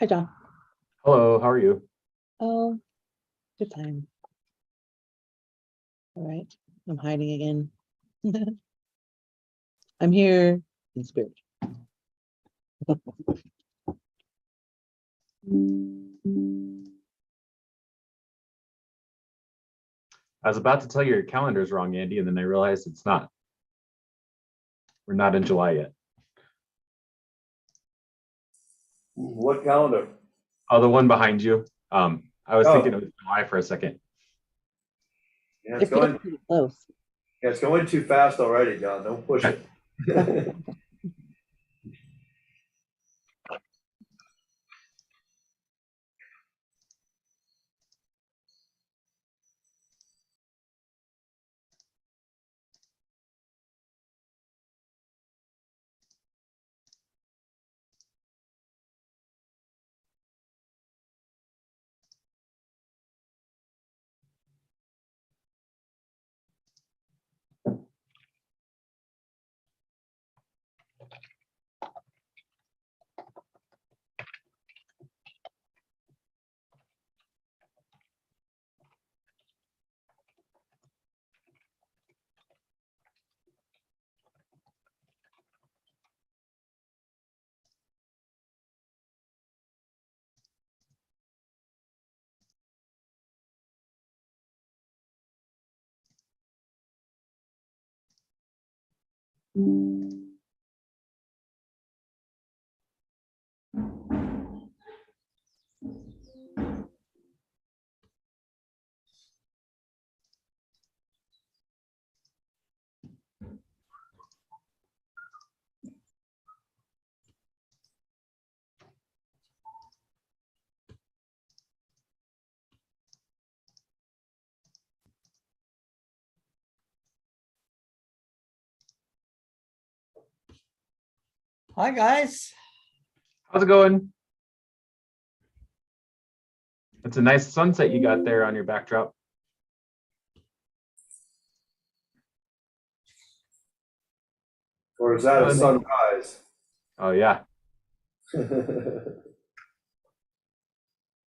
Hi, John. Hello, how are you? Oh, good time. All right. I'm hiding again. I'm here in spirit. I was about to tell you your calendar's wrong, Andy, and then I realized it's not. We're not in July yet. What calendar? Oh, the one behind you. I was Oh. thinking it was July for a second. Yeah, It it's feels going, pretty close. yeah, it's going too fast already, John. Don't push it. Hi, guys. How's it going? It's a nice sunset you got there on your backdrop. Or is that a Oh, no. sunrise? Oh yeah.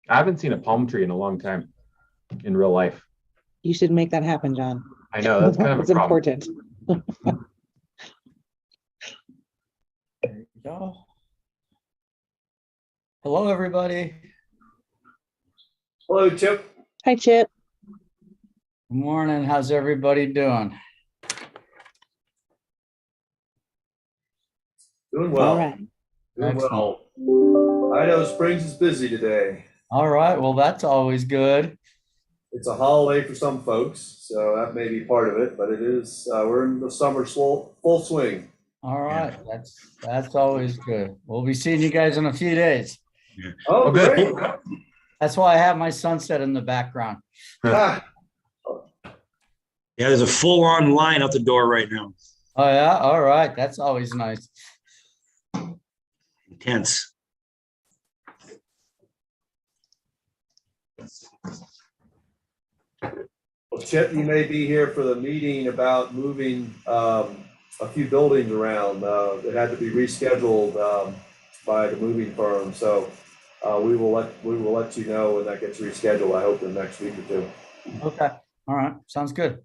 I haven't seen a palm tree in a long time in real life. You should make that happen, John. I know that's kind of It's a problem. important. There you go. Hello, everybody. Hello, Chip. Hi, Chip. Good morning. How's everybody doing? Doing All well. right. Doing Excellent. well. Idaho Springs is busy today. All right. Well, that's always good. It's a holiday for some folks, so that may be part of it, but it is, we're in the summer full swing. All right. That's always good. We'll be seeing you guys in a few days. Oh, Oh, good. great. That's why I have my sunset in the background. Ah, Yeah, there's a full-on line out the door right now. Oh, yeah. All right. That's always nice. Intense. well, Chip, you may be here for the meeting about moving a few buildings around. It had to be rescheduled by the moving firm, so we will let you know when that gets rescheduled. I hope in the next week or two. Okay. All right. Sounds good.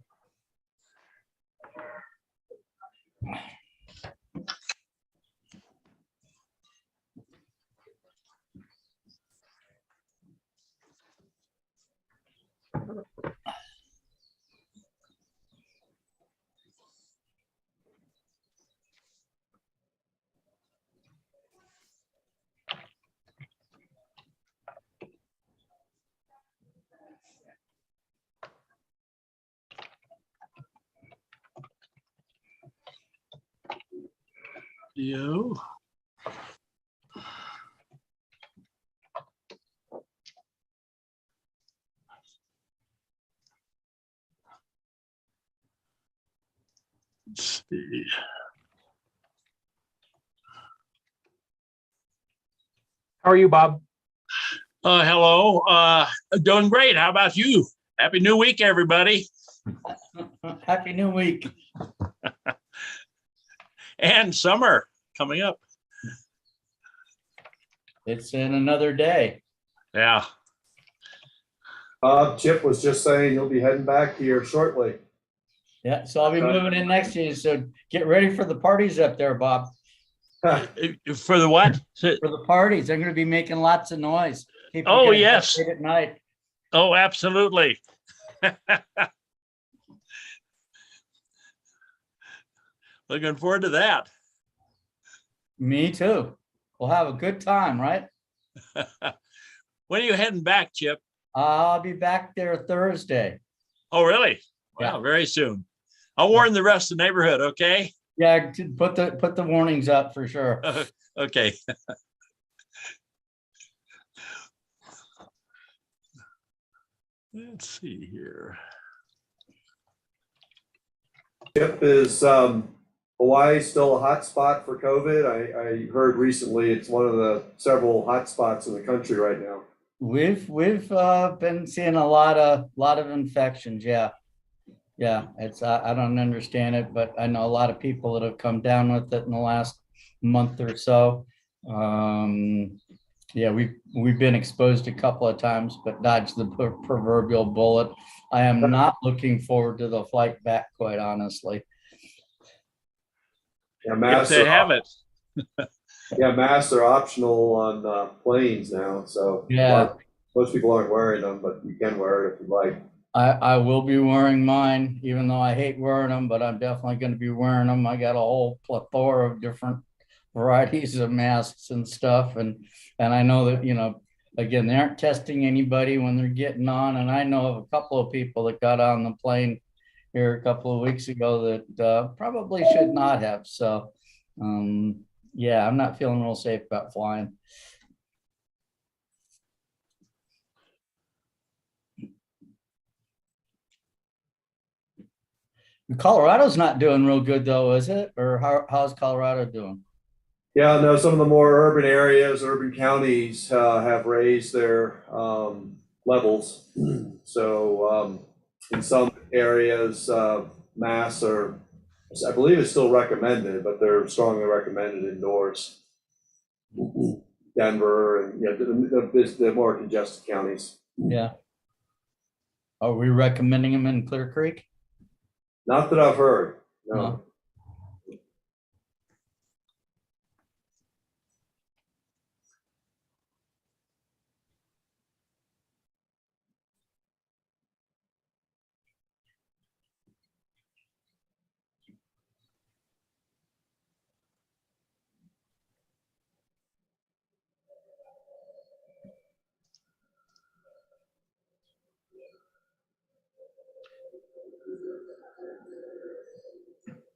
Yo. Let's see. How are you, Bob? Hello. Doing great. How about you? Happy New Week, everybody. Happy New Week. And summer coming up. It's in another day. Yeah. Chip was just saying he'll be heading back here shortly. Yeah, so I'll be moving in next year. So get ready for the parties up there, Bob. For the what? For the parties, I'm going to be making lots of noise. Keep you Oh, guys up yes. late at night. Oh, absolutely. Looking forward to that. Me too. We'll have a good time, right? When are you heading back, Chip? I'll be back there Thursday. Oh, really? Yeah. Wow, very soon. I'll warn the rest of the neighborhood, okay? Yeah, put the warnings up for sure. Okay. Let's see here. Chip, is Hawaii still a hot spot for COVID? I heard recently it's one of the several hot spots in the country right now. We've been seeing a lot of infections. Yeah. It's I don't understand it, but I know a lot of people that have come down with it in the last month or so. Yeah, we've been exposed a couple of times, but dodged the proverbial bullet. I am not looking forward to the flight back, quite honestly. Yeah, If masks they are, have it. yeah, masks are optional on planes now, so Yeah. most people aren't wearing them, but you can wear it if you like. I will be wearing mine, even though I hate wearing them, but I'm definitely going to be wearing them. I got a whole plethora of different varieties of masks and stuff. And I know that, again, they aren't testing anybody when they're getting on. And I know of a couple of people that got on the plane here a couple of weeks ago that probably should not have. So, yeah, I'm not feeling real safe about flying. Colorado's not doing real good though, is it? Or how's Colorado doing? Yeah, no, some of the more urban areas, urban counties have raised their levels. So in some areas, masks are, I believe it's still recommended, but they're strongly recommended indoors. Denver and the more congested counties. Yeah. Are we recommending them in Clear Creek? Not that I've heard, no. No.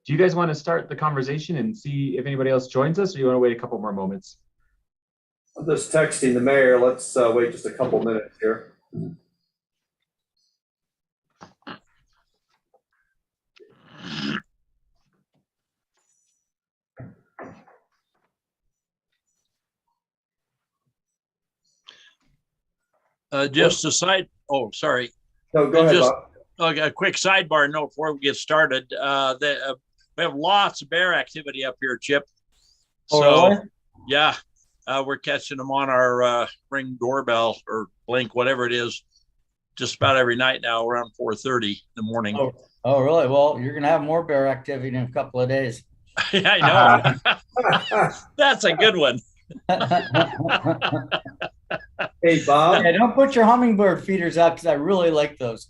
Do you guys want to start the conversation and see if anybody else joins us, or you want to wait a couple more moments? I'm just texting the mayor. Let's wait just a couple minutes here. Just a side. Oh, sorry. No, go ahead, Just Bob. okay, a quick sidebar note before we get started. We have lots of bear activity up here, Chip. Oh, So, really? yeah, we're catching them on our Ring doorbell or Blink, whatever it is, just about every night now around 4:30 in the morning. Oh, really? Well, you're gonna have more bear activity in a couple of days. Yeah, I know. That's a good one. Hey, Bob. Yeah, don't put your hummingbird feeders out because I really like those.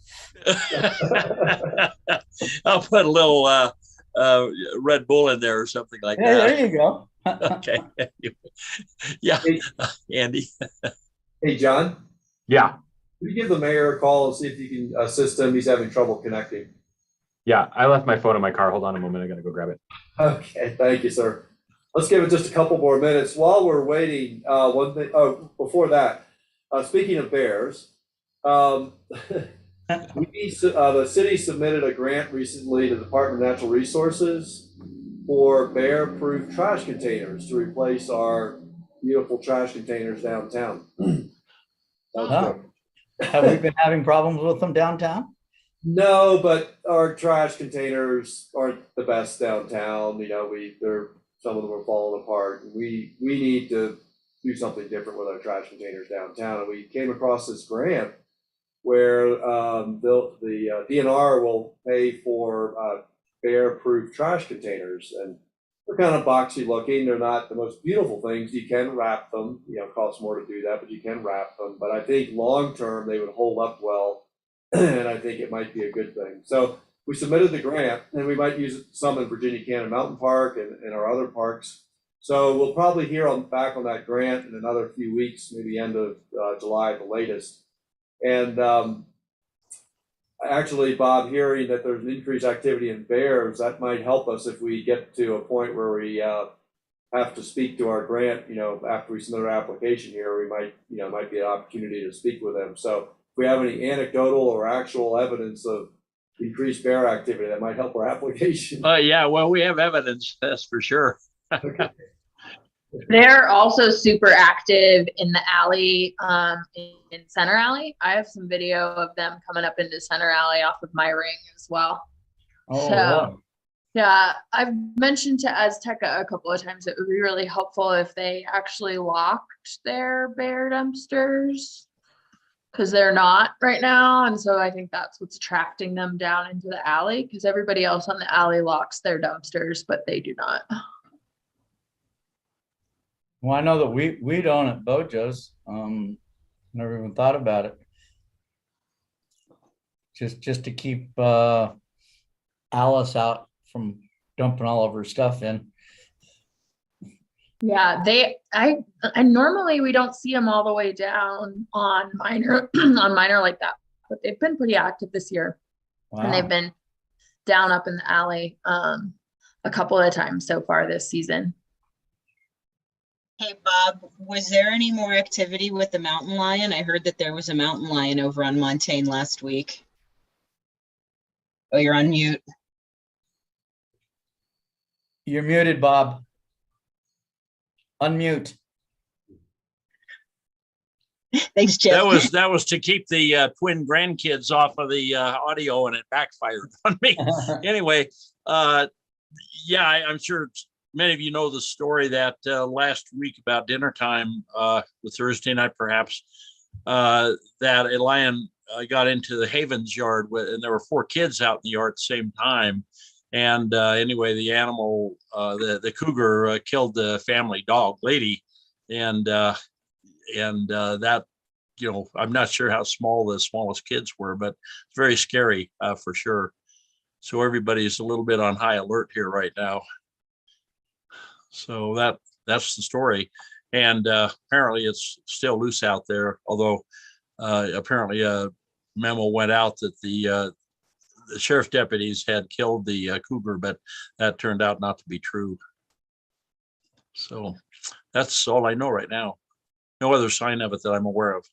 I'll put a little Red Bull in there or something like Yeah, that. there you go. Okay. Yeah, Hey, Andy. hey, John. Yeah, Can you give the mayor a call and see if you can assist him? He's having trouble connecting. yeah. I left my phone in my car. Hold on a moment. I gotta go grab it. Okay, thank you, sir. Let's give it just a couple more minutes. While we're waiting, one thing, before that, speaking of bears, the city submitted a grant recently to the Department of Natural Resources for bear-proof trash containers to replace our beautiful trash containers downtown. Huh? Have we been having problems with them downtown? No, but our trash containers aren't the best downtown. Some of them are falling apart. We need to do something different with our trash containers downtown. And we came across this grant where the DNR will pay for bear-proof trash containers, and they're kind of boxy looking. They're not the most beautiful things. You can wrap them. It costs more to do that, but you can wrap them. But I think long-term they would hold up well, and I think it might be a good thing. So we submitted the grant, and we might use some in Virginia Canyon Mountain Park and our other parks. So we'll probably hear back on that grant in another few weeks, maybe end of July at the latest. And actually, Bob, hearing that there's increased activity in bears, that might help us if we get to a point where we have to speak to our grant, after we submit our application here, we might be an opportunity to speak with them. So if we have any anecdotal or actual evidence of increased bear activity, that might help our application. Yeah, well, we have evidence, that's for sure. Okay. They're also super active in the alley, in Center Alley. I have some video of them coming up into Center Alley off of my ring as well. Oh, So, wow. yeah, I've mentioned to Azteca a couple of times it would be really helpful if they actually locked their bear dumpsters, because they're not right now. And so I think that's what's attracting them down into the alley, because everybody else on the alley locks their dumpsters, but they do not. Well, I know that we don't at Bojo's. Never even thought about it. Just to keep Alice out from dumping all of her stuff in. Yeah, I normally we don't see them all the way down on minor on minor like that, but they've been pretty active this year. And they've Wow. been down up in the alley a couple of times so far this season. Hey, Bob, was there any more activity with the mountain lion? I heard that there was a mountain lion over on Montaigne last week. Oh, you're on mute. You're muted, Bob. Unmute. Thanks, Jeff. That was to keep the twin grandkids off of the audio, and it backfired on me. Anyway, yeah, I'm sure many of you know the story that last week about dinner time, the Thursday night perhaps, that a lion got into the Havens yard and there were 4 kids out in the yard at the same time. And anyway, the animal, the cougar killed the family dog, Lady. And that, I'm not sure how small the smallest kids were, but it's very scary for sure. So everybody's a little bit on high alert here right now. So that's the story. And apparently it's still loose out there, although apparently a memo went out that the sheriff deputies had killed the cougar, but that turned out not to be true. So that's all I know right now. No other sign of it that I'm aware of.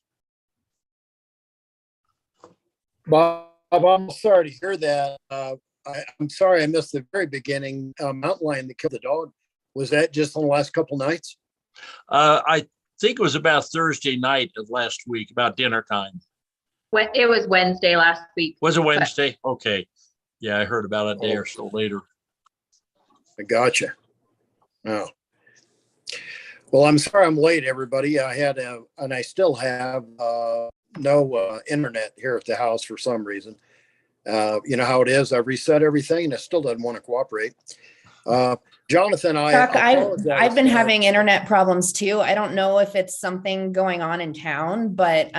Bob, I'm sorry to hear that. I'm sorry I missed the very beginning. Mountain lion that killed the dog. Was that just in the last couple nights? I think it was about Thursday night of last week, about dinner time. It was Wednesday last week. Was it Wednesday? Okay. Yeah, I heard about it a day or so later. I gotcha. Oh. Well, I'm sorry I'm late, everybody. I had and I still have no internet here at the house for some reason. You know how it is. I've reset everything and it still doesn't want to cooperate. Jonathan, Chuck, apologize. I've been having internet problems too. I don't know if it's something going on in town, but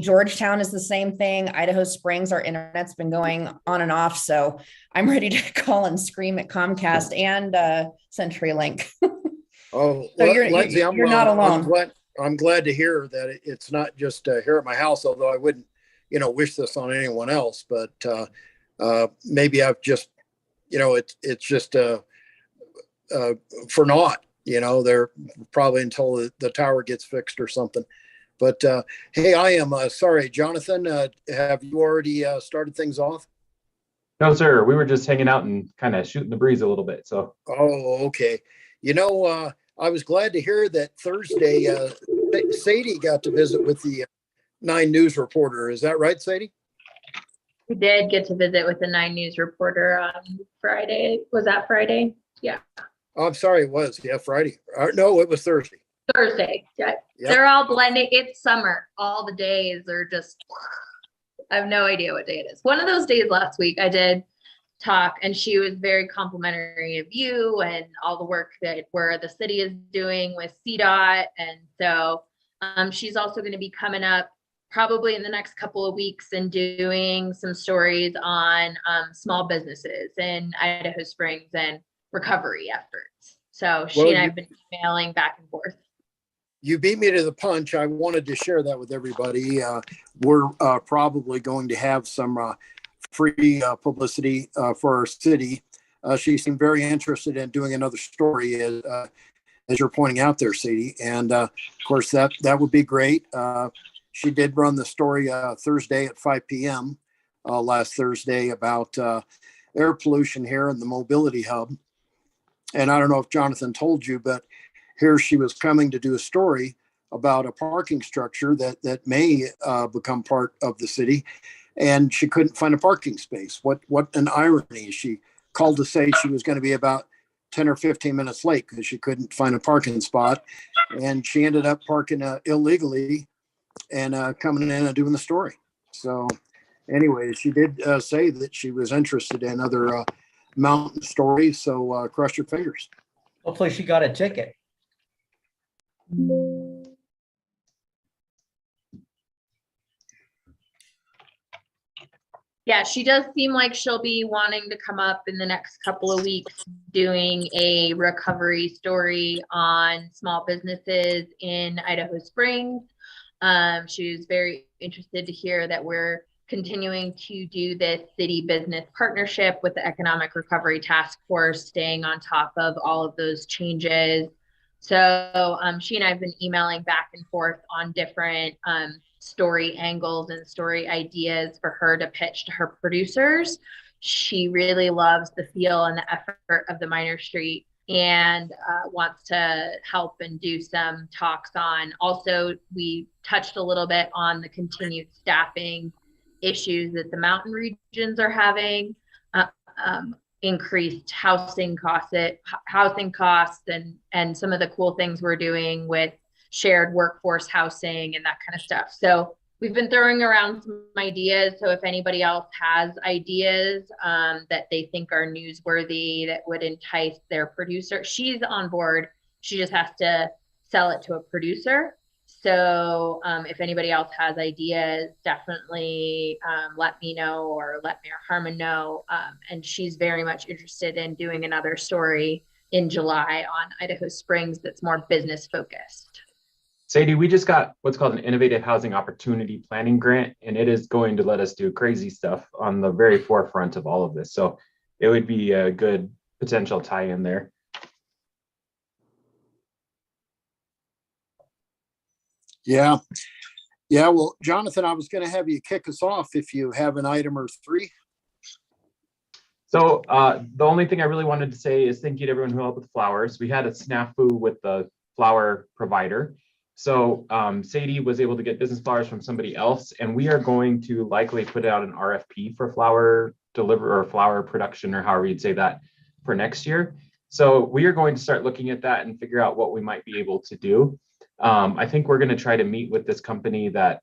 Georgetown is the same thing. Idaho Springs, our internet's been going on and off. So I'm ready to call and scream at Comcast and CenturyLink. Oh, So Lindsay, you're not alone. I'm glad to hear that it's not just here at my house, although I wouldn't, wish this on anyone else, but maybe I've just, it's just for naught, they're probably until the tower gets fixed or something. But hey, I am sorry, Jonathan, have you already started things off? No, sir. We were just hanging out and kind of shooting the breeze a little bit. So, Oh, okay. I was glad to hear that Thursday, Sadie got to visit with the 9 News reporter. Is that right, Sadie? We did get to visit with the 9 News reporter on Friday. Was that Friday? Yeah. Oh, I'm sorry, it was. Yeah, Friday. No, it was Thursday. Thursday. Yeah. Yep. They're all blending. It's summer. All the days are just, I have no idea what day it is. One of those days last week I did talk and she was very complimentary of you and all the work that where the city is doing with CDOT. And so she's also going to be coming up probably in the next couple of weeks and doing some stories on small businesses in Idaho Springs and recovery efforts. So she Well, and I have been emailing back and forth. You beat me to the punch. I wanted to share that with everybody. We're probably going to have some free publicity for our city. She seemed very interested in doing another story, as you're pointing out there, Sadie. And of course, that would be great. She did run the story Thursday at 5 p.m. Last Thursday about air pollution here in the mobility hub. And I don't know if Jonathan told you, but here she was coming to do a story about a parking structure that may become part of the city. And she couldn't find a parking space. What an irony. She called to say she was going to be about 10 or 15 minutes late because she couldn't find a parking spot. And she ended up parking illegally and coming in and doing the story. So anyway, she did say that she was interested in other mountain stories. So cross your fingers. Hopefully she got a ticket. Yeah, she does seem like she'll be wanting to come up in the next couple of weeks doing a recovery story on small businesses in Idaho Springs. She was very interested to hear that we're continuing to do this city business partnership with the Economic Recovery Task Force, staying on top of all of those changes. So she and I have been emailing back and forth on different story angles and story ideas for her to pitch to her producers. She really loves the feel and the effort of the Minor Street and wants to help and do some talks on. Also, we touched a little bit on the continued staffing issues that the mountain regions are having, increased housing costs and some of the cool things we're doing with shared workforce housing and that kind of stuff. So we've been throwing around some ideas. So if anybody else has ideas that they think are newsworthy that would entice their producer, she's on board. She just has to sell it to a producer. So if anybody else has ideas, definitely let me know or let Mayor Harmon know. And she's very much interested in doing another story in July on Idaho Springs that's more business focused. Sadie, we just got what's called an Innovative Housing Opportunity Planning Grant, and it is going to let us do crazy stuff on the very forefront of all of this. So it would be a good potential tie-in there. Yeah. Yeah. Well, Jonathan, I was going to have you kick us off if you have an item or three. So the only thing I really wanted to say is thank you to everyone who helped with flowers. We had a snafu with the flower provider. So Sadie was able to get business flowers from somebody else, and we are going to likely put out an RFP for flower delivery or flower production, or however you'd say that, for next year. So we are going to start looking at that and figure out what we might be able to do. I think we're going to try to meet with this company that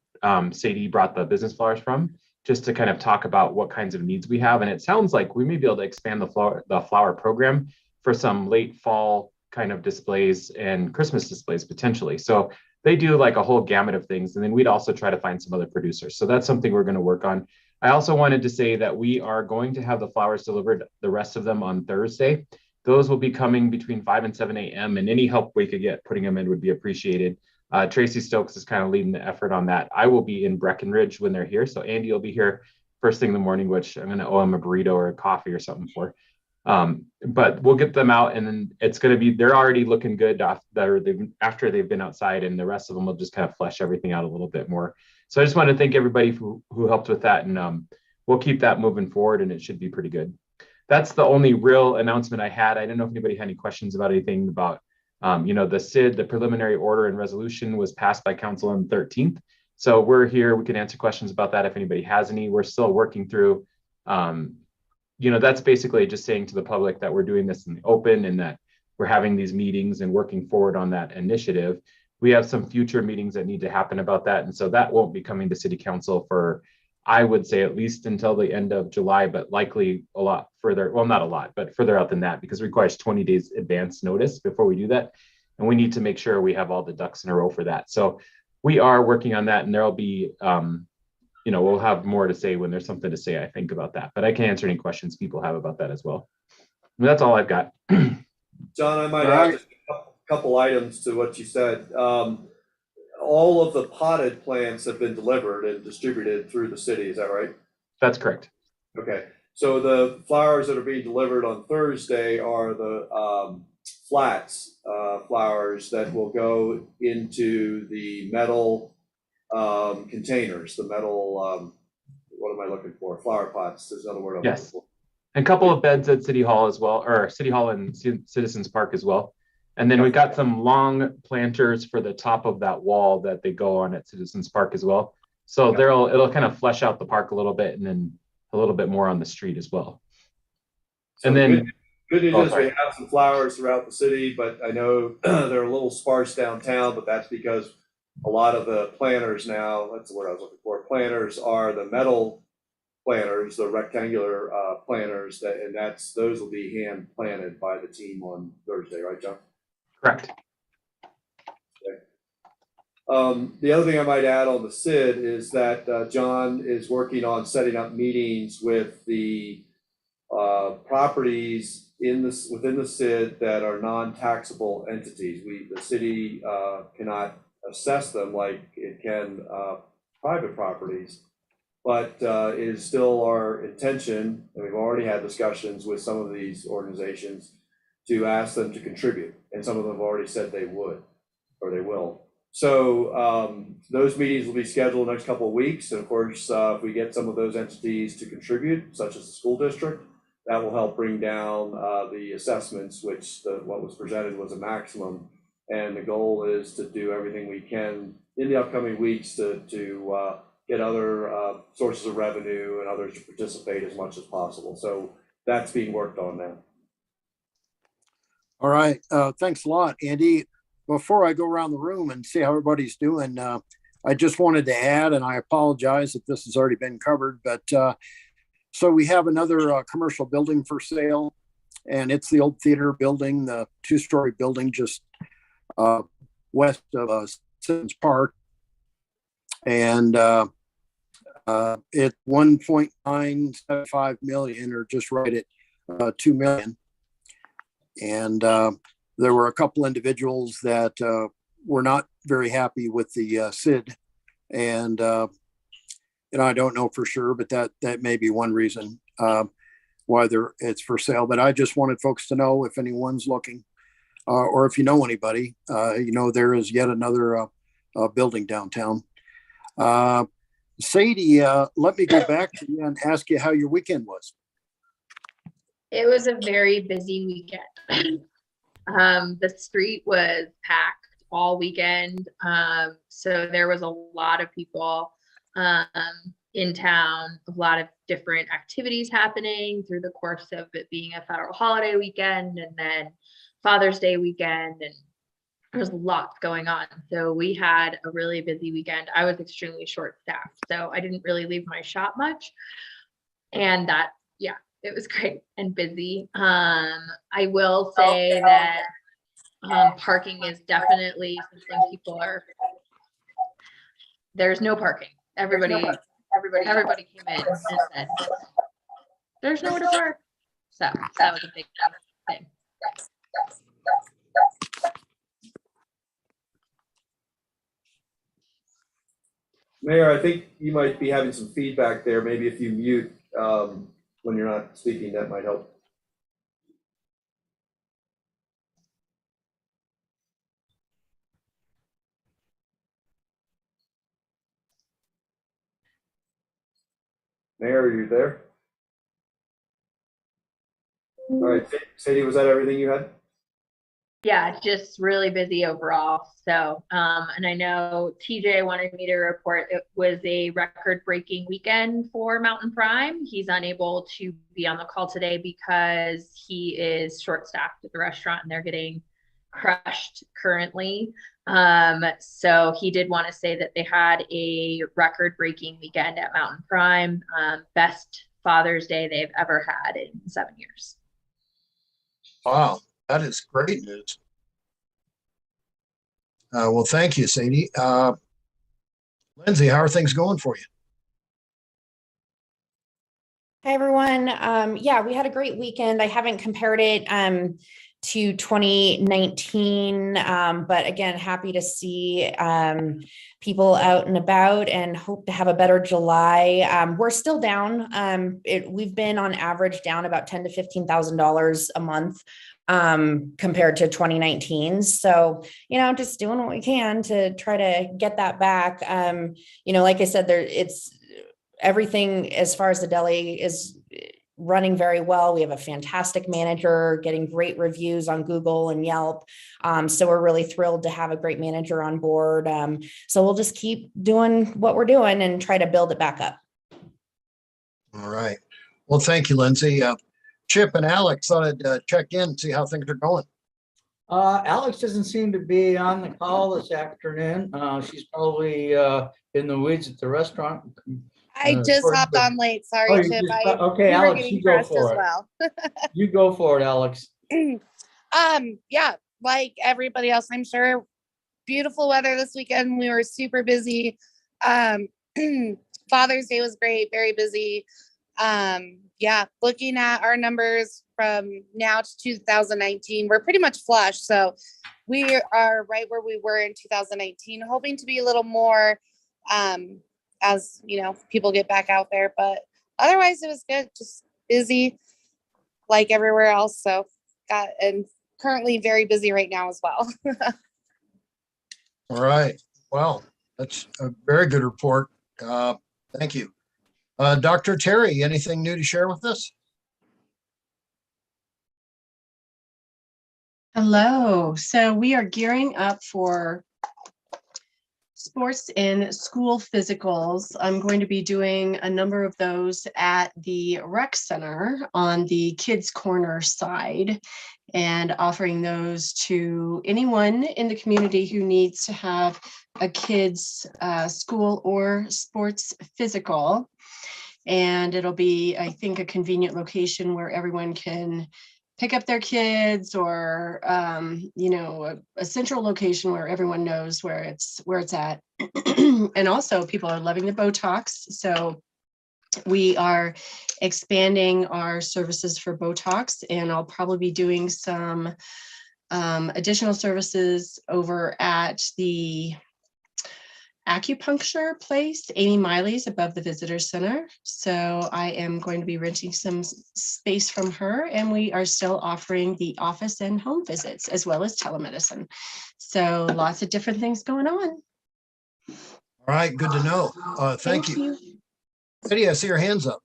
Sadie brought the business flowers from, just to kind of talk about what kinds of needs we have. And it sounds like we may be able to expand the flower program for some late fall kind of displays and Christmas displays potentially. So they do like a whole gamut of things. And then we'd also try to find some other producers. So that's something we're going to work on. I also wanted to say that we are going to have the flowers delivered, the rest of them, on Thursday. Those will be coming between 5 and 7 a.m. and any help we could get putting them in would be appreciated. Tracy Stokes is kind of leading the effort on that. I will be in Breckenridge when they're here. So Andy will be here first thing in the morning, which I'm going to owe him a burrito or a coffee or something for. But we'll get them out, and then it's going to be, they're already looking good after they've been outside, and the rest of them will just kind of flesh everything out a little bit more. So I just want to thank everybody who helped with that, and we'll keep that moving forward, and it should be pretty good. That's the only real announcement I had. I didn't know if anybody had any questions about anything about, the SID, the preliminary order and resolution was passed by council on the 13th. So we're here, we can answer questions about that if anybody has any. We're still working through, that's basically just saying to the public that we're doing this in the open, and that we're having these meetings and working forward on that initiative. We have some future meetings that need to happen about that. And so that won't be coming to city council for, I would say, at least until the end of July, but likely a lot further. Well, not a lot, but further out than that, because it requires 20 days advance notice before we do that. And we need to make sure we have all the ducks in a row for that. So we are working on that, and there'll be, we'll have more to say when there's something to say, I think, about that. But I can answer any questions people have about that as well. And that's all I've got. John, I might add just a couple items to what you said. All of the potted plants have been delivered and distributed through the city, is that right? That's correct. Okay, so the flowers that are being delivered on Thursday are the flats flowers that will go into the metal containers, the metal, what am I looking for? Flower pots, there's another word I'm looking Yes. for. And a couple of beds at City Hall as well, or City Hall and Citizens Park as well. And then we've got some long planters for the top of that wall that they go on at Citizens Park as well. So it'll kind of flesh out the park a little bit, and then a little bit more on the street as well. So And then good news is we have some flowers throughout the city, but I know they're a little sparse downtown, but that's because a lot of the planters now, that's the word I was looking for, planters are the metal planters, the rectangular planters, those will be hand planted by the team on Thursday, right, John? correct. The other thing I might add on the SID is that John is working on setting up meetings with the properties within the SID that are non-taxable entities. The city cannot assess them like it can private properties, but it is still our intention, and we've already had discussions with some of these organizations to ask them to contribute, and some of them have already said they would, or they will. So those meetings will be scheduled next couple of weeks, and of course, if we get some of those entities to contribute, such as the school district, that will help bring down the assessments, which what was presented was a maximum. And the goal is to do everything we can in the upcoming weeks to get other sources of revenue and others to participate as much as possible. So that's being worked on now. All right. Thanks a lot, Andy. Before I go around the room and see how everybody's doing, I just wanted to add, and I apologize if this has already been covered, but so we have another commercial building for sale, and it's the old theater building, the two-story building just west of Citizens Park. And it's 1.975 million, or just right at 2 million. And there were a couple individuals that were not very happy with the SID, and I don't know for sure, but that may be one reason why it's for sale. But I just wanted folks to know, if anyone's looking, or if you know anybody, there is yet another building downtown. Sadie, let me go back to you and ask you how your weekend was. It was a very busy weekend. The street was packed all weekend. So there was a lot of people in town, a lot of different activities happening through the course of it being a federal holiday weekend, and then Father's Day weekend, and there's lots going on. So we had a really busy weekend. I was extremely short-staffed, so I didn't really leave my shop much. And that, yeah, it was great and busy. I will say that parking is definitely something people there's no parking. Everybody came in and said, there's nowhere to park. So that was a big thing. Mayor, I think you might be having some feedback there. Maybe if you mute when you're not speaking, that might help. Mayor, are you there? All right, Sadie, was that everything you had? Yeah, just really busy overall. So, and I know TJ wanted me to report it was a record-breaking weekend for Mountain Prime. He's unable to be on the call today because he is short-staffed at the restaurant and they're getting crushed currently. So he did want to say that they had a record-breaking weekend at Mountain Prime, best Father's Day they've ever had in 7 years. Wow, that is great news. Well, thank you, Sadie. Lindsay, how are things going for you? Hi, everyone. Yeah, we had a great weekend. I haven't compared it to 2019, but again, happy to see people out and about and hope to have a better July. We're still down. We've been on average down about $10,000 to $15,000 a month compared to 2019. So, just doing what we can to try to get that back. Like I said, it's everything as far as the deli is running very well. We have a fantastic manager, getting great reviews on Google and Yelp. So we're really thrilled to have a great manager on board. So we'll just keep doing what we're doing and try to build it back up. All right. Well, thank you, Lindsay. Chip and Alex thought I'd check in and see how things are going. Alex doesn't seem to be on the call this afternoon. She's probably in the weeds at the restaurant. I just hopped on late. Sorry, Oh, Chip. okay, we were Alex, getting you go pressed for as it. well. You go for it, Alex. Yeah, like everybody else, I'm sure. Beautiful weather this weekend. We were super busy. Father's Day was great, very busy. Yeah, looking at our numbers from now to 2019, we're pretty much flush. So we are right where we were in 2019, hoping to be a little more as people get back out there, but otherwise it was good, just busy like everywhere else. So and currently very busy right now as well. All right. Well, that's a very good report. Thank you. Dr. Terry, anything new to share with us? Hello. So we are gearing up for sports and school physicals. I'm going to be doing a number of those at the rec center on the kids corner side and offering those to anyone in the community who needs to have a kids school or sports physical. And it'll be, I think, a convenient location where everyone can pick up their kids, or a central location where everyone knows where it's at. And also people are loving the Botox. So we are expanding our services for Botox, and I'll probably be doing some additional services over at the acupuncture place, Amy Miley's, above the visitor center. So I am going to be renting some space from her, and we are still offering the office and home visits as well as telemedicine. So lots of different things going on. All right, good to know. Thank you. Eddie, I see your hands up.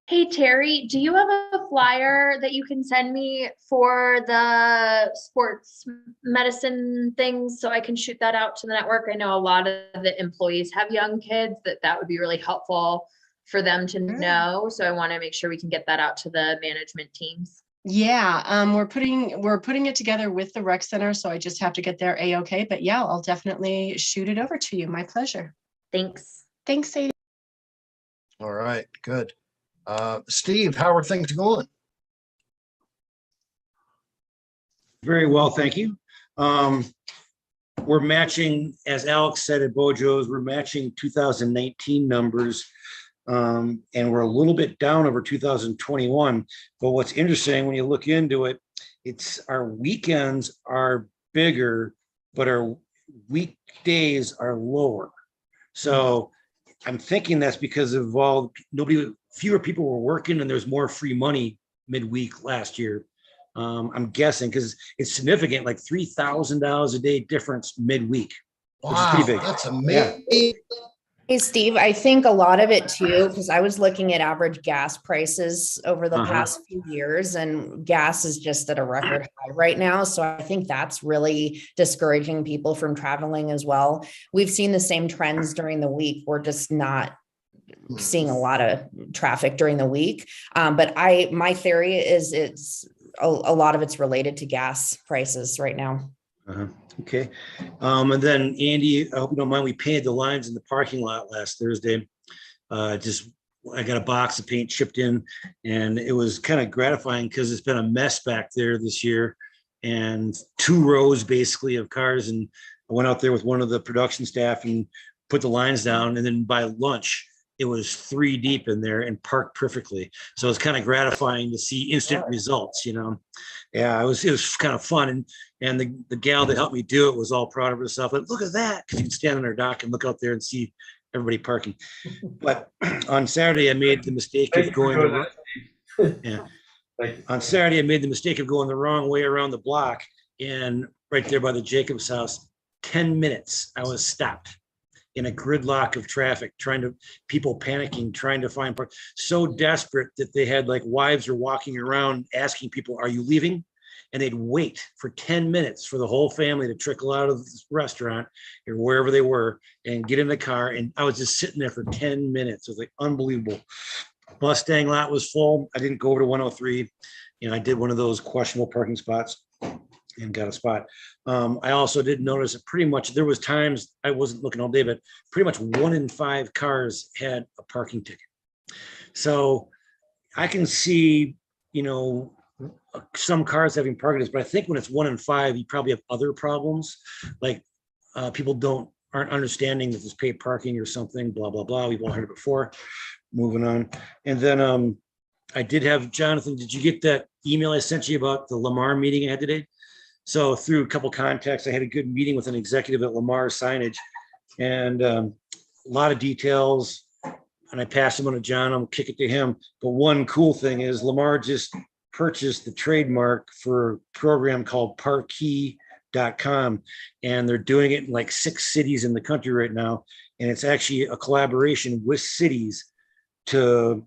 Hey, Terry, do you have a flyer that you can send me for the sports medicine things so I can shoot that out to the network? I know a lot of the employees have young kids, that would be really helpful for them to know. So I want to make sure we can get that out to the management teams. Yeah, we're putting it together with the rec center, so I just have to get their A-OK. But yeah, I'll definitely shoot it over to you. My pleasure. Thanks. Thanks, Sadie. All right, good. Steve, how are things going? Very well, thank you. We're matching, as Alex said at Bojo's, we're matching 2019 numbers, and we're a little bit down over 2021. But what's interesting when you look into it, it's our weekends are bigger, but our weekdays are lower. So I'm thinking that's because of fewer people were working, and there's more free money midweek last year. I'm guessing because it's significant, like $3,000 a day difference midweek. Wow, which is pretty big. that's amazing. Hey, Steve, I think a lot of it too, because I was looking at average gas prices over the past few years, and gas is just at a record high right now. So I think that's really discouraging people from traveling as well. We've seen the same trends during the week. We're just not seeing a lot of traffic during the week. But my theory is it's a lot of it's related to gas prices right now. Okay. And then Andy, I hope you don't mind, we painted the lines in the parking lot last Thursday. I got a box of paint shipped in, and it was kind of gratifying because it's been a mess back there this year, and 2 rows basically of cars. And I went out there with one of the production staff and put the lines down, and then by lunch, it was 3 deep in there and parked perfectly. So it's kind of gratifying to see instant results, you know? Yeah, it was kind of fun. And the gal that helped me do it was all proud of herself. Like, look at that. Cause you'd stand on her dock and look out there and see everybody parking. But on Saturday, I made the mistake of going on Saturday, I made the mistake of going the wrong way around the block, and right there by the Jacobs house, 10 minutes, I was stopped in a gridlock of traffic, people panicking, trying to find park, so desperate that they had like wives are walking around asking people, are you leaving? And they'd wait for 10 minutes for the whole family to trickle out of the restaurant or wherever they were and get in the car. And I was just sitting there for 10 minutes. It was like unbelievable. Mustang lot was full. I didn't go over to 103. You know, I did one of those questionable parking spots and got a spot. I also did notice that pretty much there was times I wasn't looking all day, but pretty much 1 in 5 cars had a parking ticket. So I can see, you know, some cars having parking tickets, but I think when it's 1 in 5, you probably have other problems. Like people aren't understanding that there's paid parking or something, blah, blah, blah. We've all heard it before. Moving on. And then I did have, Jonathan, did you get that email I sent you about the Lamar meeting I had today? So through a couple contacts, I had a good meeting with an executive at Lamar Signage, and a lot of details. And I passed them on to John. I'll kick it to him. But one cool thing is Lamar just purchased the trademark for a program called Parkey.com, and they're doing it in like 6 cities in the country right now. And it's actually a collaboration with cities to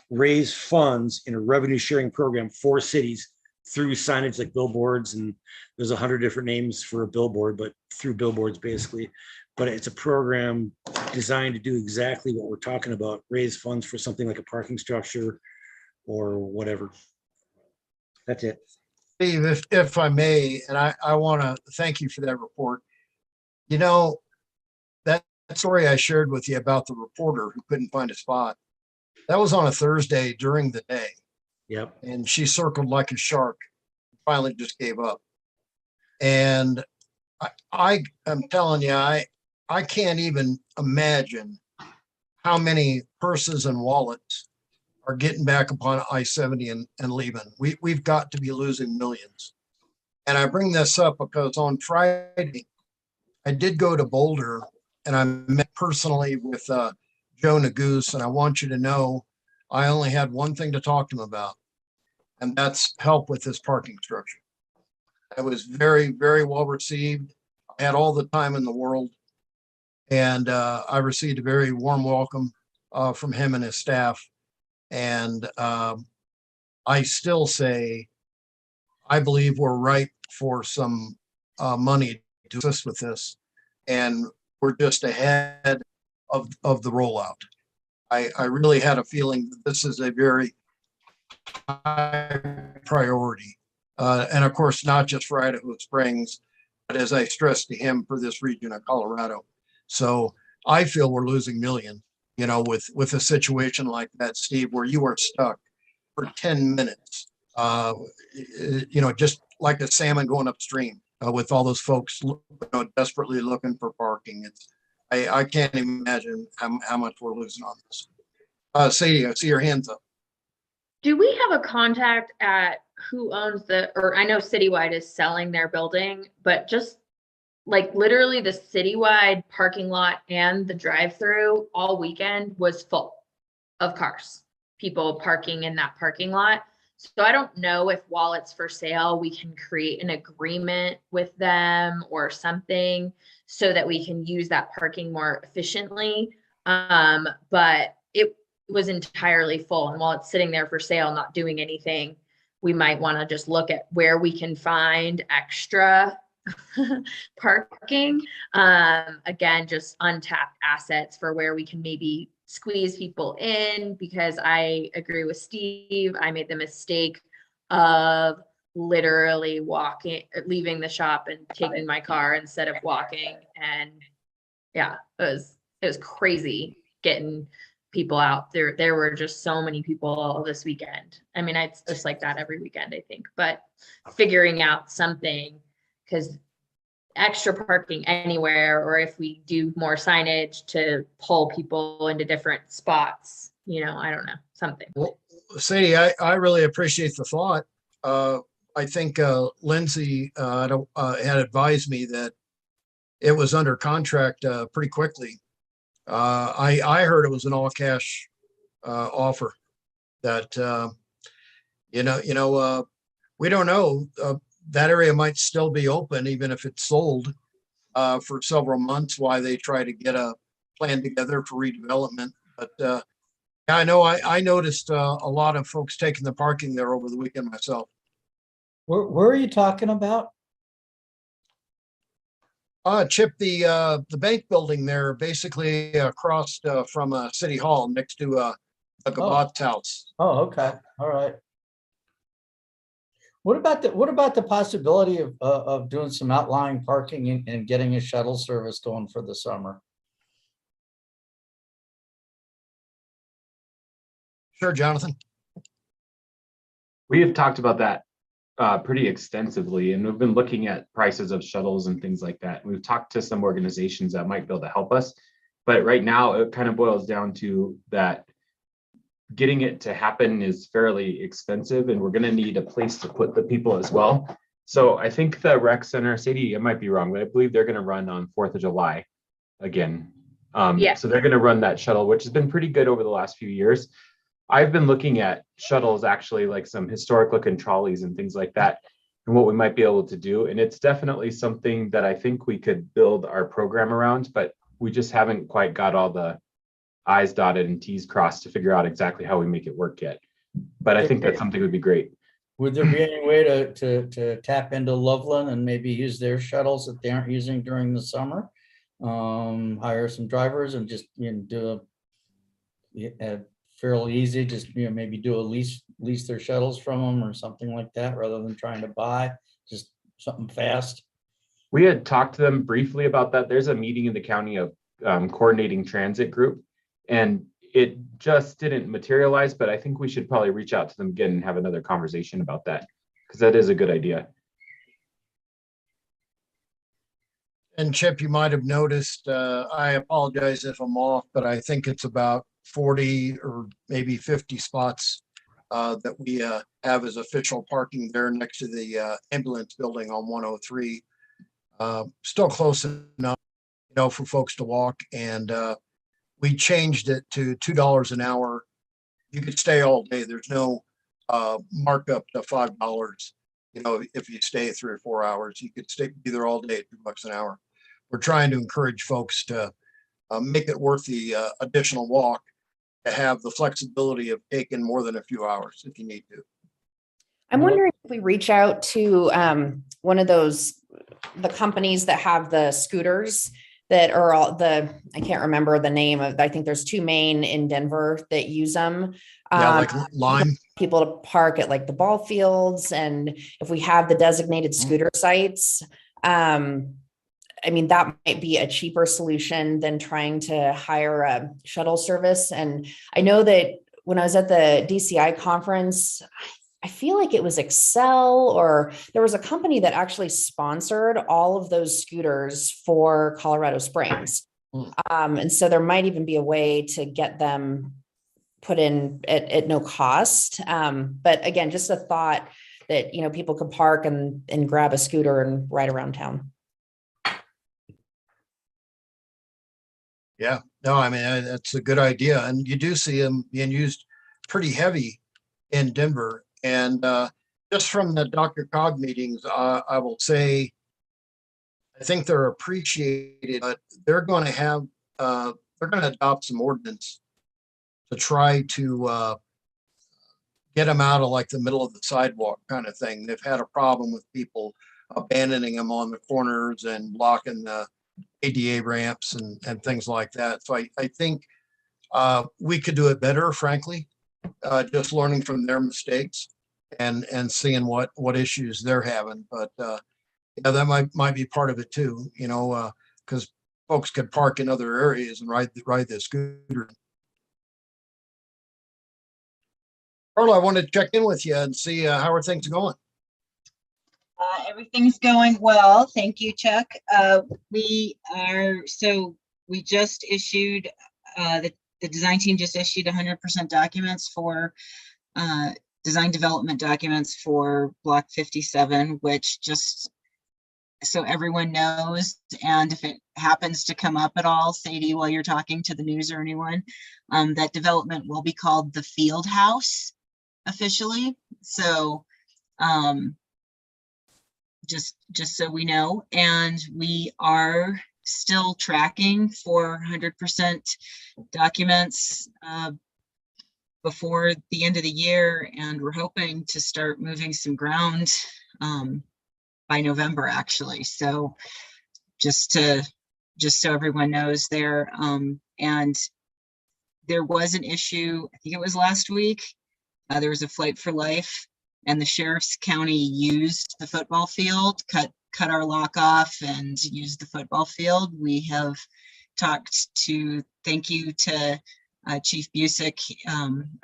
raise funds in a revenue sharing program for cities through signage like billboards, and there's 100 different names for a billboard, but through billboards basically. But it's a program designed to do exactly what we're talking about, raise funds for something like a parking structure or whatever. That's it. Steve, if I may, and I want to thank you for that report. You know, that story I shared with you about the reporter who couldn't find a spot, that was on a Thursday during the day. Yep. And she circled like a shark, finally just gave up. And I'm telling you, I can't even imagine how many purses and wallets are getting back upon I-70 and leaving. We've got to be losing millions. And I bring this up because on Friday, I did go to Boulder and I met personally with Joe Nagoose, and I want you to know I only had one thing to talk to him about, and that's help with this parking structure. It was very, very well received. I had all the time in the world, and I received a very warm welcome from him and his staff. And I still say, I believe we're ripe for some money to assist with this, and we're just ahead of the rollout. I really had a feeling that this is a very high priority. And of course, not just for Idaho Springs, but as I stressed to him, for this region of Colorado. So I feel we're losing millions, you know, with a situation like that, Steve, where you are stuck for 10 minutes, you know, just like a salmon going upstream with all those folks desperately looking for parking. I can't even imagine how much we're losing on this. Sadie, I see your hands up. Do we have a contact at who owns or I know Citywide is selling their building, but just like literally the Citywide parking lot and the drive-through all weekend was full of cars, people parking in that parking lot. So I don't know if while it's for sale, we can create an agreement with them or something so that we can use that parking more efficiently. But it was entirely full. And while it's sitting there for sale, not doing anything, we might want to just look at where we can find extra parking. Again, just untapped assets for where we can maybe squeeze people in, because I agree with Steve. I made the mistake of literally leaving the shop and taking my car instead of walking. And yeah, it was crazy getting people out there. There were just so many people this weekend. I mean, it's just like that every weekend, I think, but figuring out something, because extra parking anywhere, or if we do more signage to pull people into different spots, I don't know, something. Well, Sadie, I really appreciate the thought. I think Lindsay had advised me that it was under contract pretty quickly. I heard it was an all cash offer that, we don't know. That area might still be open, even if it's sold for several months, while they try to get a plan together for redevelopment. But yeah, I know I noticed a lot of folks taking the parking there over the weekend myself. Where are you talking about? Chip, the bank building there, basically across from City Hall next to the Gabat's house. Oh, okay. All right. What about the possibility of doing some outlying parking and getting a shuttle service going for the summer? Sure, Jonathan. We have talked about that pretty extensively, and we've been looking at prices of shuttles and things like that. We've talked to some organizations that might be able to help us, but right now it kind of boils down to that getting it to happen is fairly expensive, and we're going to need a place to put the people as well. So I think the rec center, Sadie, I might be wrong, but I believe they're going to run on 4th of July again. Yeah. So they're going to run that shuttle, which has been pretty good over the last few years. I've been looking at shuttles, actually, like some historic looking trolleys and things like that, and what we might be able to do. And it's definitely something that I think we could build our program around, but we just haven't quite got all the I's dotted and T's crossed to figure out exactly how we make it work yet. But I think that's something that would be great. Would there be any way to tap into Loveland and maybe use their shuttles that they aren't using during the summer? Hire some drivers and just do a fairly easy, just maybe do a lease their shuttles from them or something like that, rather than trying to buy just something fast. We had talked to them briefly about that. There's a meeting in the county of coordinating transit group, and it just didn't materialize, but I think we should probably reach out to them again and have another conversation about that, because that is a good idea. And Chip, you might have noticed, I apologize if I'm off, but I think it's about 40 or maybe 50 spots that we have as official parking there next to the ambulance building on 103. Still close enough, for folks to walk. And we changed it to $2 an hour. You could stay all day. There's no markup to $5. If you stay 3 or 4 hours, you could be there all day at $2 an hour. We're trying to encourage folks to make it worth the additional walk, to have the flexibility of taking more than a few hours if you need to. I'm wondering if we reach out to one of the companies that have the scooters that are I can't remember the name of, I think there's 2 main in Denver that use them. Yeah, like Lime. People to park at like the ball fields. And if we have the designated scooter sites, that might be a cheaper solution than trying to hire a shuttle service. And I know that when I was at the DCI conference, I feel like it was Excel, or there was a company that actually sponsored all of those scooters for Colorado Springs. And so there might even be a way to get them put in at no cost. But again, just a thought that, people could park and grab a scooter and ride around town. Yeah, no, that's a good idea. And you do see them being used pretty heavy in Denver. And just from the DRCOG meetings, I will say, I think they're appreciated, but they're going to have, they're going to adopt some ordinance to try to get them out of like the middle of the sidewalk kind of thing. They've had a problem with people abandoning them on the corners and blocking the ADA ramps and things like that. So I think we could do it better, frankly, just learning from their mistakes and seeing what issues they're having. But yeah, that might be part of it too, you know, because folks could park in other areas and ride the scooter. Carla, I wanted to check in with you and see how are things going. Everything's going well. Thank you, Chuck. We just issued, the design team just issued 100% documents for design development documents for Block 57, which just so everyone knows, and if it happens to come up at all, Sadie, while you're talking to the news or anyone, that development will be called the Field House officially. So just so we know, and we are still tracking for 100% documents before the end of the year, and we're hoping to start moving some ground by November, actually. So just so everyone knows there, and there was an issue, I think it was last week, there was a Flight for Life, and the Sheriff's County used the football field, cut our lock off and used the football field. We have talked to, thank you to Chief Busick.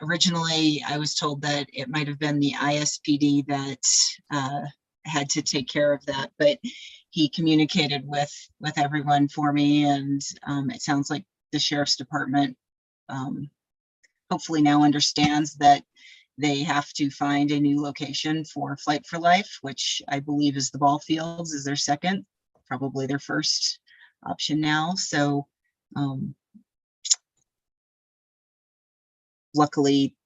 Originally, I was told that it might have been the ISPD that had to take care of that, but he communicated with everyone for me, and it sounds like the Sheriff's Department hopefully now understands that they have to find a new location for Flight for Life, which I believe is the ball fields is their second, probably their first option now. So luckily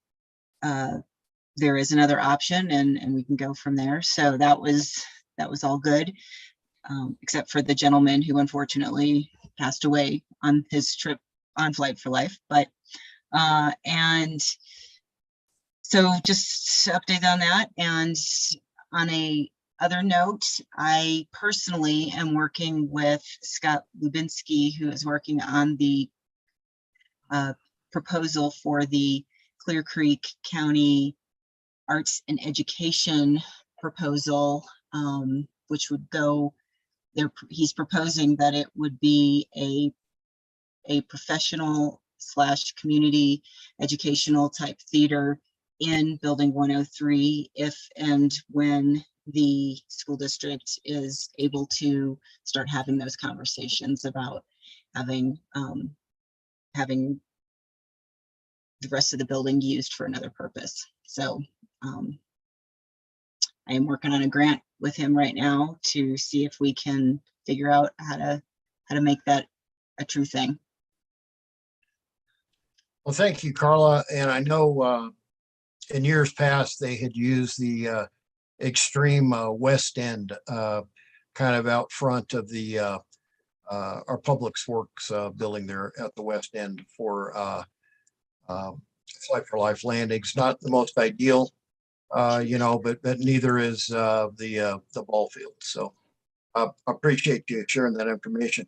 there is another option, and we can go from there. So that was all good, except for the gentleman who unfortunately passed away on his trip on Flight for Life. But and so just update on that. And on a other note, I personally am working with Scott Lubinsky, who is working on the proposal for the Clear Creek County Arts and Education proposal, which would go there. He's proposing that it would be a professional / community educational type theater in Building 103 if and when the school district is able to start having those conversations about having the rest of the building used for another purpose. So I am working on a grant with him right now to see if we can figure out how to make that a true thing. Well, thank you, Carla. And I know in years past, they had used the extreme west end, kind of out front of the our Public Works building there at the west end for Flight for Life landings. Not the most ideal, you know, but neither is the ball field. So I appreciate you sharing that information.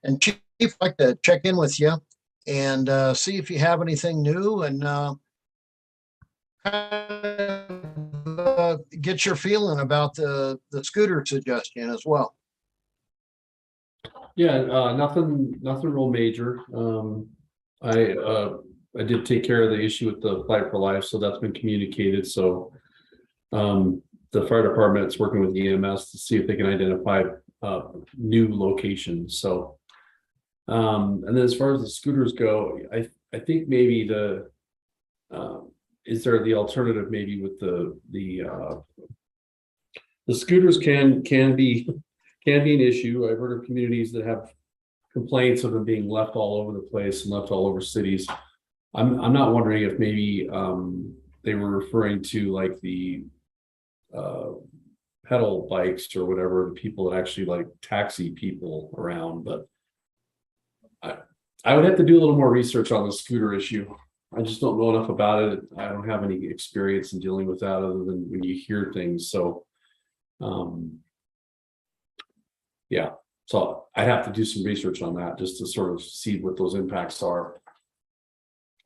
And Chief, I'd like to check in with you and see if you have anything new and get your feeling about the scooter suggestion as well. Yeah, nothing real major. I did take care of the issue with the Flight for Life, so that's been communicated. So the fire department is working with EMS to see if they can identify new locations. So and then as far as the scooters go, I think maybe is there the alternative maybe with the scooters can be an issue. I've heard of communities that have complaints of them being left all over the place and left all over cities. I'm not wondering if maybe they were referring to like the pedal bikes or whatever, the people that actually like taxi people around, but I would have to do a little more research on the scooter issue. I just don't know enough about it. I don't have any experience in dealing with that other than when you hear things. So, yeah, so I'd have to do some research on that just to sort of see what those impacts are.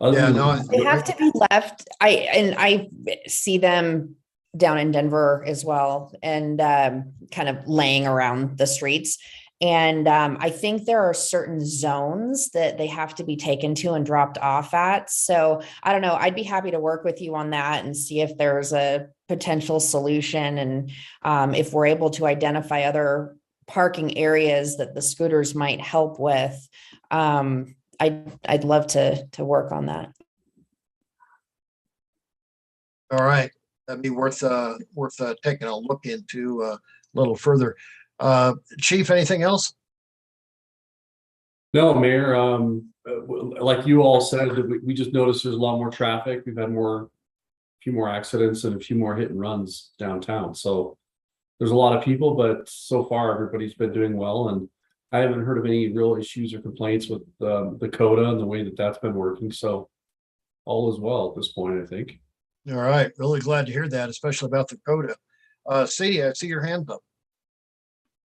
Yeah, no, They have to be left. I see them down in Denver as well, and kind of laying around the streets. And I think there are certain zones that they have to be taken to and dropped off at. So I don't know. I'd be happy to work with you on that and see if there's a potential solution, and if we're able to identify other parking areas that the scooters might help with. I'd love to work on that. all right. That'd be worth taking a look into a little further. Chief, anything else? No, Mayor, like you all said, we just noticed there's a lot more traffic. We've had a few more accidents and a few more hit and runs downtown. So there's a lot of people, but so far everybody's been doing well. And I haven't heard of any real issues or complaints with the CODA and the way that that's been working. So all is well at this point, I think. All right, really glad to hear that, especially about the CODA. Sadie, I see your hand up.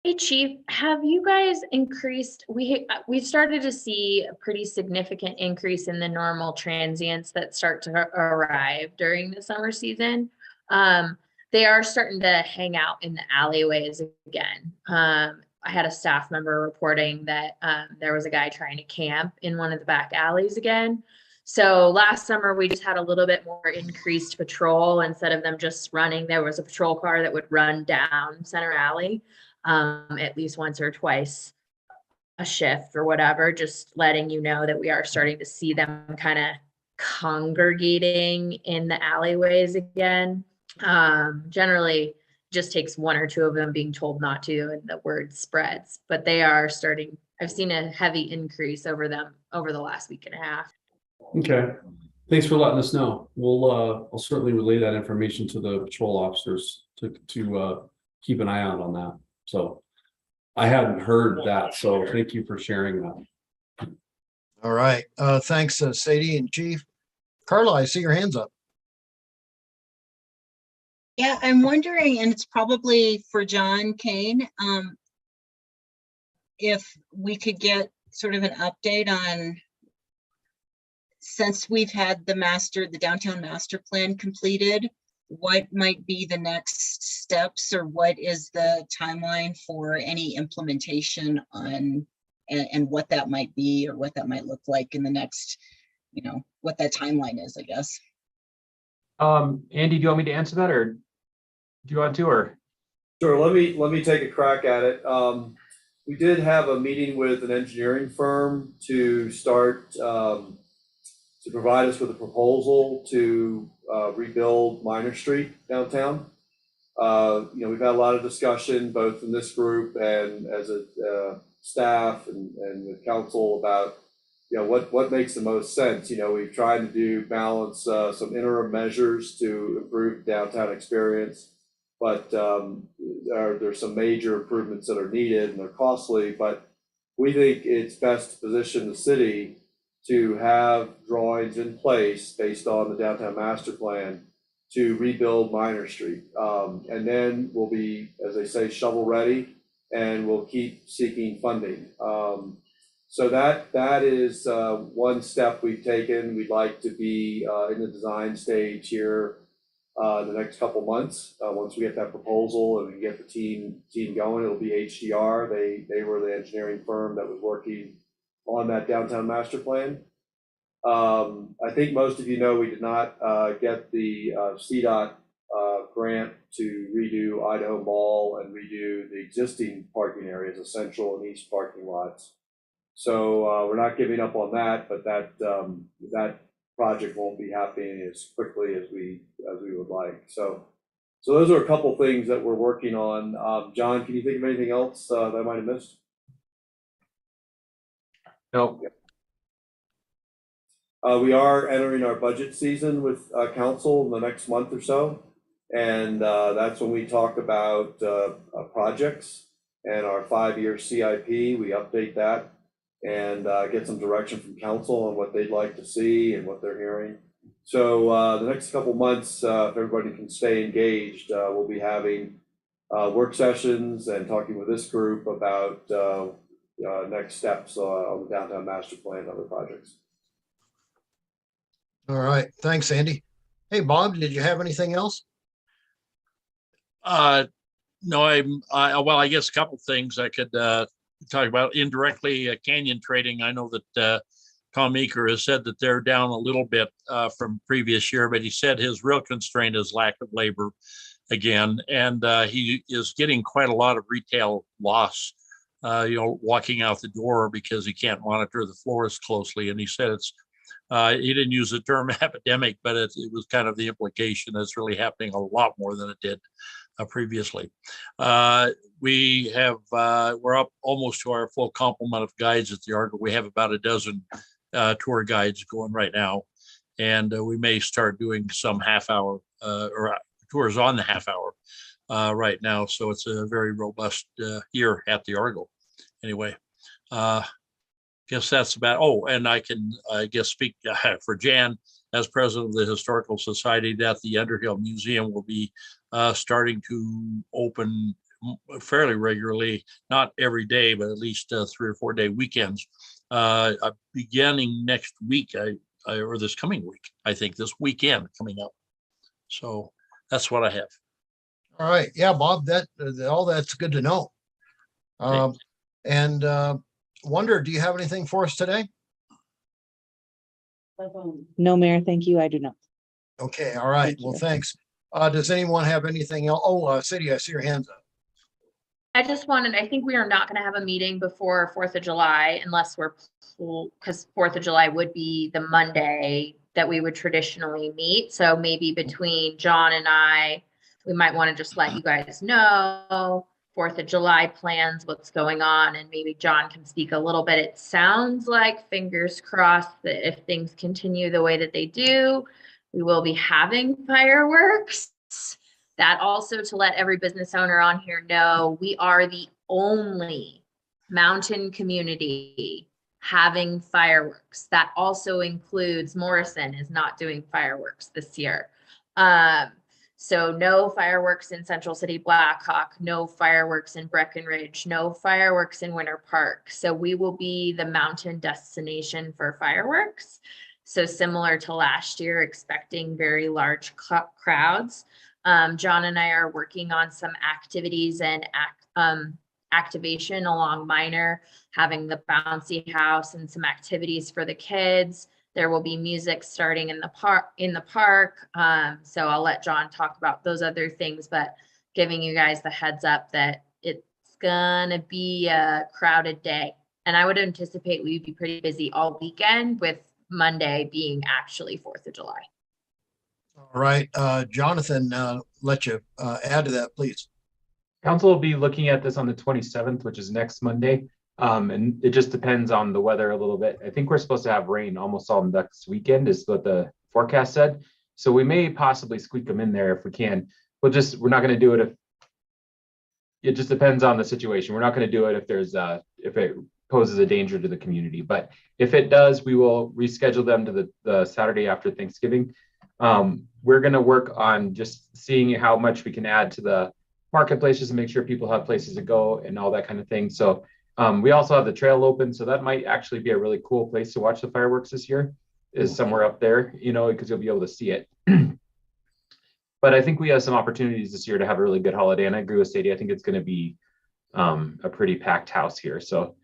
Hey, Chief, have you guys increased, we started to see a pretty significant increase in the normal transients that start to arrive during the summer season. They are starting to hang out in the alleyways again. I had a staff member reporting that there was a guy trying to camp in one of the back alleys again. So last summer, we just had a little bit more increased patrol. Instead of them just running, there was a patrol car that would run down Center Alley at least once or twice a shift or whatever, just letting you know that we are starting to see them kind of congregating in the alleyways again. Generally just takes one or two of them being told not to and the word spreads, but they are starting. I've seen a heavy increase over them over the last week and a half. Okay, thanks for letting us know. I'll certainly relay that information to the patrol officers to keep an eye out on that. So I hadn't heard that, so thank you for sharing that. All right, thanks, Sadie and Chief. Carla, I see your hands up. Yeah, I'm wondering, and it's probably for John Kane, if we could get sort of an update on, since we've had the downtown master plan completed, what might be the next steps, or what is the timeline for any implementation on, and what that might be, or what that might look like in the next, what that timeline is, I guess. Andy, do you want me to answer that, or do you want to, or? Sure, let me take a crack at it. We did have a meeting with an engineering firm to start to provide us with a proposal to rebuild Minor Street downtown. We've had a lot of discussion both in this group and as a staff and with council about what makes the most sense. We've tried to balance some interim measures to improve downtown experience, but there's some major improvements that are needed and they're costly. But we think it's best to position the city to have drawings in place based on the downtown master plan to rebuild Minor Street. And then we'll be, as they say, shovel ready, and we'll keep seeking funding. So that is one step we've taken. We'd like to be in the design stage here the next couple months. Once we get that proposal and we get the team going, it'll be HDR. They were the engineering firm that was working on that downtown master plan. I think most of you know we did not get the CDOT grant to redo Idaho Mall and redo the existing parking areas, the central and east parking lots. So we're not giving up on that, but that project won't be happening as quickly as we would like. So those are a couple things that we're working on. John, can you think of anything else that I might have missed? No. We are entering our budget season with council in the next month or so. And that's when we talk about projects and our 5-year CIP. We update that and get some direction from council on what they'd like to see and what they're hearing. So the next couple months, if everybody can stay engaged, we'll be having work sessions and talking with this group about next steps on the downtown master plan and other projects. All right, thanks, Andy. Hey, Bob, did you have anything else? No, well, I guess a couple things I could talk about indirectly. Canyon Trading. I know that Tom Meeker has said that they're down a little bit from previous year, but he said his real constraint is lack of labor again, and he is getting quite a lot of retail loss. Walking out the door because he can't monitor the floors closely, and he said it's. He didn't use the term epidemic, but it was kind of the implication that it's really happening a lot more than it did previously. We're up almost to our full complement of guides at the Argo. We have about a dozen tour guides going right now, and we may start doing some half-hour or tours on the half-hour right now. So it's a very robust year at the Argo. Anyway. Guess that's about, and I can, speak for Jan as president of the Historical Society that the Underhill Museum will be starting to open fairly regularly, not every day, but at least 3 or 4 day weekends, beginning next week, or this coming week, I think this weekend coming up. So that's what I have. All right, yeah, Bob, all that's good to know. Wonder, do you have anything for us today? No, Mayor, thank you. I do not. Okay, all right. Well, thanks. Does anyone have anything else? Oh, Sadie, I see your hands up. I think we are not going to have a meeting before 4th of July unless because 4th of July would be the Monday that we would traditionally meet. So maybe between John and I, we might want to just let you guys know 4th of July plans, what's going on, and maybe John can speak a little bit. It sounds like, fingers crossed, that if things continue the way that they do, we will be having fireworks. That also, to let every business owner on here know, we are the only mountain community having fireworks. That also includes Morrison is not doing fireworks this year. So no fireworks in Central City Blackhawk, no fireworks in Breckenridge, no fireworks in Winter Park. So we will be the mountain destination for fireworks. So similar to last year, expecting very large crowds. John and I are working on some activities and activation along Minor, having the bouncy house and some activities for the kids. There will be music starting in the park. So I'll let John talk about those other things, but giving you guys the heads up that it's gonna be a crowded day. And I would anticipate we'd be pretty busy all weekend, with Monday being actually 4th of July. All right, Jonathan, let you add to that, please. Council will be looking at this on the 27th, which is next Monday. And it just depends on the weather a little bit. I think we're supposed to have rain almost all next weekend is what the forecast said. So we may possibly squeak them in there if we can. We're not going to do it if it just depends on the situation. We're not going to do it if there's if it poses a danger to the community. But if it does, we will reschedule them to the Saturday after Thanksgiving. We're going to work on just seeing how much we can add to the marketplaces and make sure people have places to go and all that kind of thing. So we also have the trail open, so that might actually be a really cool place to watch the fireworks this year, is somewhere up there, because you'll be able to see it. But I think we have some opportunities this year to have a really good holiday, and I agree with Sadie. I think it's going to be a pretty packed house here. So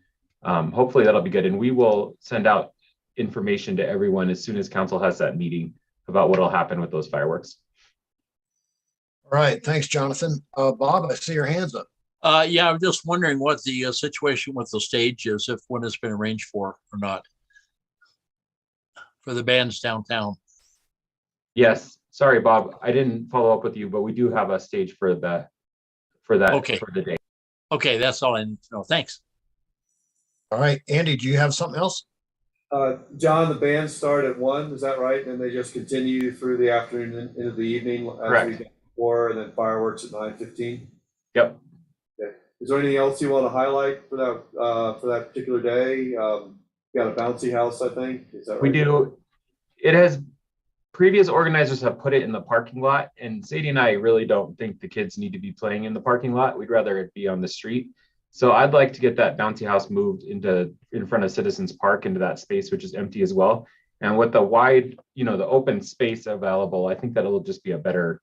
hopefully that'll be good, and we will send out information to everyone as soon as council has that meeting about what will happen with those fireworks. All right, thanks, Jonathan. Bob, I see your hands up. Yeah, I'm just wondering what the situation with the stage is, if one has been arranged for or not, for the bands downtown. Yes, sorry, Bob, I didn't follow up with you, but we do have a stage for that Okay. for the day. Okay, that's all I need to know. Thanks. All right, Andy, do you have something else? John, the bands start at 1, is that right? And they just continue through the afternoon and into the evening as we Correct. get before, and then fireworks at 9:15? Yep. Okay. Is there anything else you want to highlight for that particular day? You got a bouncy house, I think, is that right? We do. It has, previous organizers have put it in the parking lot, and Sadie and I really don't think the kids need to be playing in the parking lot. We'd rather it be on the street. So I'd like to get that bouncy house moved in front of Citizens Park into that space, which is empty as well. And with the wide, the open space available, I think that it'll just be a better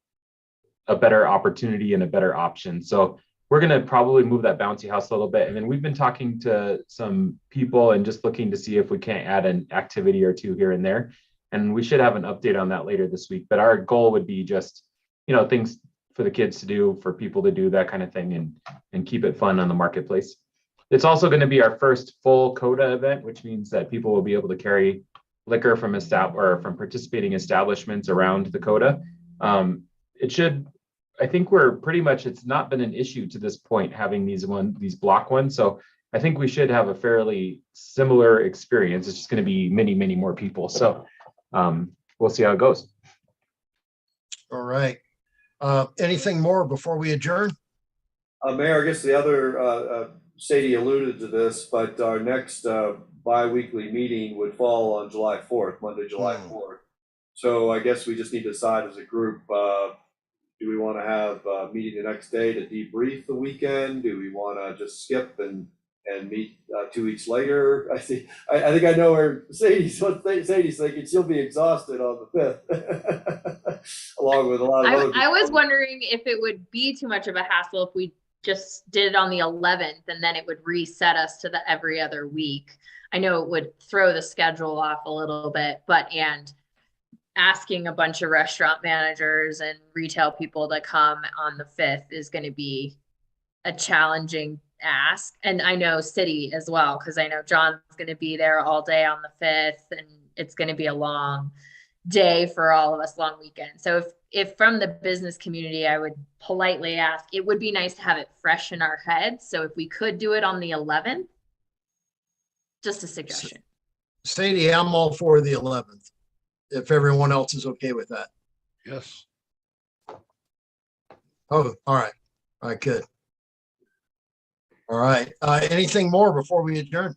opportunity and a better option. So we're going to probably move that bouncy house a little bit. And then we've been talking to some people and just looking to see if we can't add an activity or two here and there. And we should have an update on that later this week. But our goal would be just, things for the kids to do, for people to do, that kind of thing, and keep it fun on the marketplace. It's also going to be our first full CODA event, which means that people will be able to carry liquor from participating establishments around the CODA. I think it's not been an issue to this point having these block ones. So I think we should have a fairly similar experience. It's just going to be many, many more people. So we'll see how it goes. All right. Anything more before we adjourn? Mayor, I guess the other, Sadie alluded to this, but our next bi-weekly meeting would fall on July 4th, Monday, July 4th. So I guess we just need to decide as a group, do we want to have a meeting the next day to debrief the weekend? Do we want to just skip and meet 2 weeks later? I think I know where Sadie's thinking. She'll be exhausted on the 5th, along with a lot of other I was wondering if it would be too much of a hassle if we just did it on the 11th and then it would reset us to the every other week. I know it would throw the schedule off a little bit, and asking a bunch of restaurant managers and retail people to come on the 5th is going to be a challenging ask. And I know city as well, because I know John's going to be there all day on the 5th, and it's going to be a long day for all of us, long weekend. So if from the business community, I would politely ask, it would be nice to have it fresh in our heads. So if we could do it on the 11th, just a suggestion. Sadie, I'm all for the 11th, if everyone else is okay with that. Yes. Oh, all right. All right, good. All right. Anything more before we adjourn?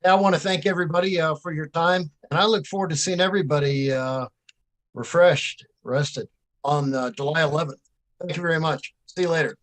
I want to thank everybody for your time, and I look forward to seeing everybody refreshed, rested on July 11th. Thank you very much. See you later.